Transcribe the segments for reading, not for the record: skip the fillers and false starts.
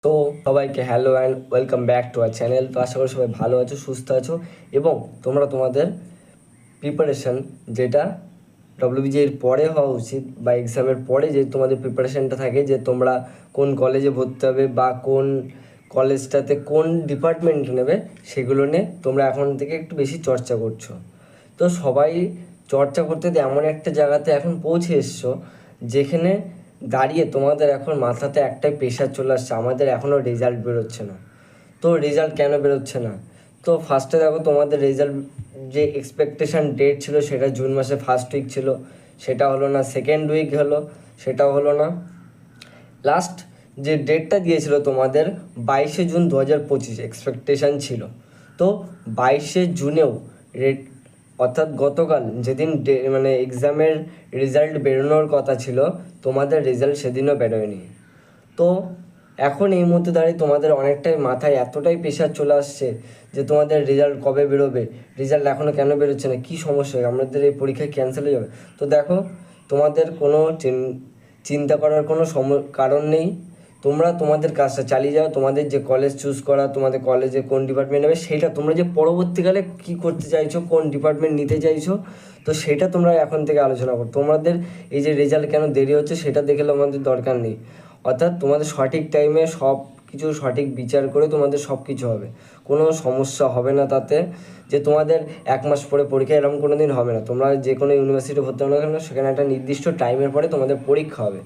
তো সবাইকে hello and welcome back to our channel. তো আশা করি সবাই ভালো আছো, সুস্থ আছো এবং তোমরা তোমাদের প্রিপারেশান যেটা ডব্লিউবিজিএর পরে হওয়া উচিত বা এক্সামের পরে যে তোমাদের প্রিপারেশানটা থাকে, যে তোমরা কোন কলেজে ভর্তি হবে বা কোন কলেজটাতে কোন ডিপার্টমেন্ট নেবে, সেগুলো নিয়ে তোমরা এখন থেকে একটু বেশি চর্চা করছো। তো সবাই চর্চা করতে এমন একটা জায়গাতে এখন পৌঁছে এসছো যেখানে দাঁড়িয়ে তোমাদের এখন মাথাতে একটাই প্রেশার চলে আসছে, আমাদের এখনও রেজাল্ট বেরোচ্ছে না। তো রেজাল্ট কেন বেরোচ্ছে না? তো ফার্স্টে দেখো, তোমাদের রেজাল্ট যে এক্সপেকটেশান ডেট ছিল সেটা জুন মাসে ফার্স্ট উইক ছিল, সেটা হলো না। সেকেন্ড উইক হলো, সেটাও হলো না। লাস্ট যে ডেটটা দিয়েছিল তোমাদের 22শে জুন 2025 এক্সপেকটেশান ছিল। তো 22শে জুনেও অর্থাৎ গতকাল যেদিন মানে এক্সামের রেজাল্ট বেরোনোর কথা ছিল, তোমাদের রেজাল্ট সেদিনও বেরোয়নি। তো এখন এই মুহূর্তে দাঁড়িয়ে তোমাদের অনেকটাই মাথায় এতটাই প্রেশার চলে আসছে যে তোমাদের রেজাল্ট কবে বেরোবে, রেজাল্ট এখনও কেন বেরোচ্ছে না, কী সমস্যা, আমাদের এই পরীক্ষা ক্যান্সেল হয়ে যাবে। তো দেখো, তোমাদের কোনো চিন্তা করার কোনো কারণ নেই। তোমরা তোমাদের কাজটা চালিয়ে যাও। তোমাদের যে কলেজ চুজ করা, তোমাদের কলেজে কোন ডিপার্টমেন্ট নেবে, সেইটা তোমরা যে পরবর্তীকালে কী করতে চাইছো, কোন ডিপার্টমেন্ট নিতে চাইছো, তো সেটা তোমরা এখন থেকে আলোচনা করো। তোমাদের এই যে রেজাল্ট কেন দেরি হচ্ছে সেটা দেখে আমাদের দরকার নেই। অর্থাৎ তোমাদের সঠিক টাইমে সব কিছু সঠিক বিচার করে তোমাদের সব কিছু হবে, কোনো সমস্যা হবে না তাতে। যে তোমাদের 1 মাস পরে পরীক্ষা, এরকম কোনো দিন হবে না। তোমরা যে কোনো ইউনিভার্সিটি ভর্তি হবে না কেন, সেখানে একটা নির্দিষ্ট টাইমের পরে তোমাদের পরীক্ষা হবে।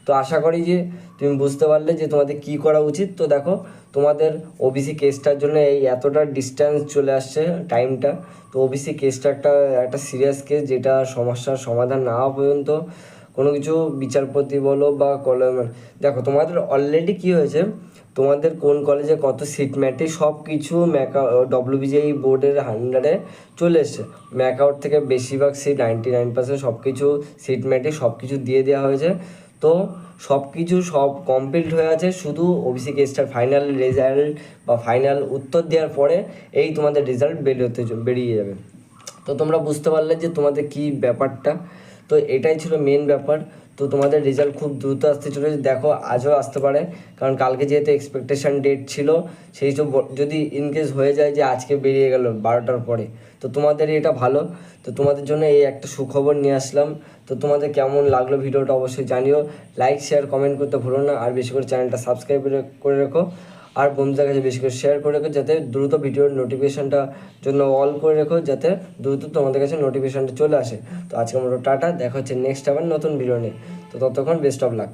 তো আশা করি যে তুমি বুঝতে পারলে যে তোমাদের কী করা উচিত। তো দেখো, তোমাদের ওবিসি কেসটার জন্য এই এতটা ডিস্ট্যান্স চলে আসছে টাইমটা। তো ওবিসি কেসটা একটা সিরিয়াস কেস, যেটা সমস্যার সমাধান না হওয়া পর্যন্ত কোনো কিছু বিচারপতি বলো বা দেখো তোমাদের অলরেডি কী হয়েছে, তোমাদের কোন কলেজে কত সিট ম্যাটে সব কিছু ডব্লিউবিজিএই বোর্ডের আন্ডারে চলে এসছে। ম্যাকআউট থেকে বেশিরভাগ সিট 99% সব কিছু সিট ম্যাটে সব কিছু দিয়ে দেওয়া হয়েছে। তো সব কিছু সব কমপ্লিট হয়ে আছে, শুধু ওবিসি কেসটার ফাইনাল রেজাল্ট বা ফাইনাল উত্তর দেওয়ার পরে এই তোমাদের রেজাল্ট বেরিয়ে যাবে। তো তোমরা বুঝতে পারলে যে তোমাদের কী ব্যাপারটা। তো এটাই ছিল মেন ব্যাপার। তো তোমাদের রেজাল্ট খুব দ্রুত আসতে চলেছে, দেখো আজও আসতে পারে, কারণ কালকে যেহেতু এক্সপেকটেশান ডেট ছিল, সেই সব যদি ইনকেস হয়ে যায় যে আজকে বেরিয়ে গেল 12টার পরে, তো তোমাদের এটা ভালো। তো তোমাদের জন্য এই একটা সুখবর নিয়ে আসলাম। তো তোমাদের কেমন লাগলো ভিডিওটা অবশ্যই জানিও। লাইক শেয়ার কমেন্ট করতে ভুলো না, আর বেশি করে চ্যানেলটা সাবস্ক্রাইব করে রেখো, আর বন্ধুদের কাছে বেশি করে শেয়ার করে রেখো, যাতে দ্রুত ভিডিওর নোটিফিকেশানটা জন্য অল করে রেখো, যাতে দ্রুত তোমাদের কাছে নোটিফিকেশানটা চলে আসে। তো আজকে আমরা টাটা, দেখা হচ্ছে নেক্সট আবার নতুন ভিডিও নিয়ে। তো ততক্ষণ বেস্ট অফ লাক।